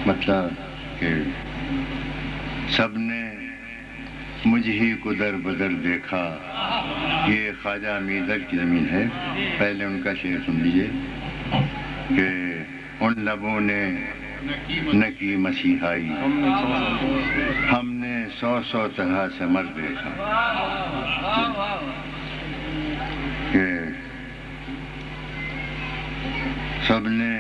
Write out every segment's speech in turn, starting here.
مطلب کہ سب نے مجھ ہی کو در بدر دیکھا. یہ خواجہ امیردر کی زمین ہے. پہلے ان کا شعر سن لیجیے کہ ان لبوں نے نہ کی مسیحائی، ہم نے 100 طرح سے مرد دیکھا. کہ سب نے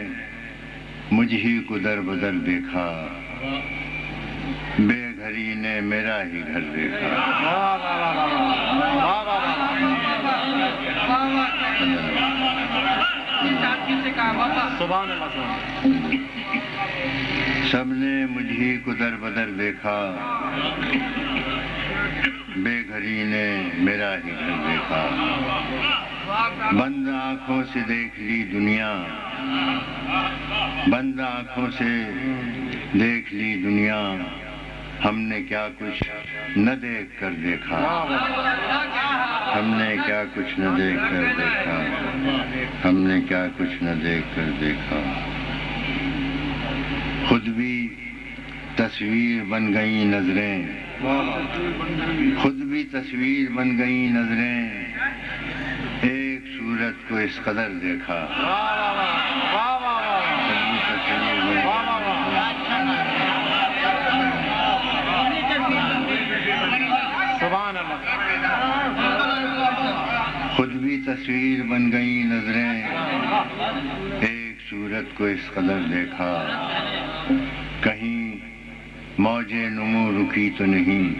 مجھ ہی کو در بدر دیکھا، بے گھری نے میرا ہی گھر دیکھا. سب نے مجھ ہی کو در بدر دیکھا، بے گھری نے میرا ہی گھر دیکھا. بند آنکھوں سے دیکھ لی دنیا، بند آنکھوں سے دیکھ لی دنیا، ہم نے کیا کچھ نہ دیکھ کر دیکھا. ہم نے کیا کچھ نہ دیکھ کر دیکھا، ہم نے کیا کچھ نہ دیکھ کر دیکھا. خود بھی تصویر بن گئی نظریں، خود بھی تصویر بن گئی نظریں، ایک صورت کو اس قدر دیکھا. خود بھی تصویر بن گئی نظریں، ایک صورت کو اس قدر دیکھا. کہیں موج نمو رکی تو نہیں،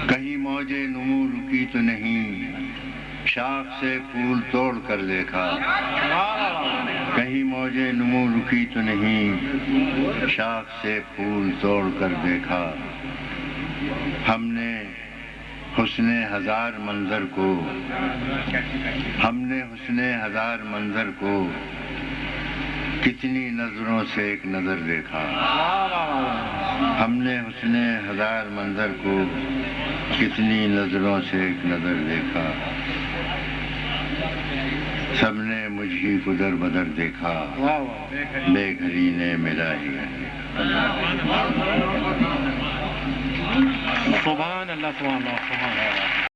کہیں موج نمو رکی تو نہیں، شاخ سے پھول توڑ کر دیکھا. کہیں موج نمو رکی تو نہیں، شاخ سے پھول توڑ کر دیکھا. ہم نے حسن ہزار منظر کو، ہم نے حسن ہزار منظر کو کتنی نظروں سے ایک نظر دیکھا. ہم نے حسن ہزار منظر کو کتنی نظروں سے ایک نظر دیکھا. سب نے مجھ ہی کو در بدر دیکھا، بے گھری نے میرا ہی گھر دیکھا. سبحان اللہ سبحان اللہ سبحان اللہ.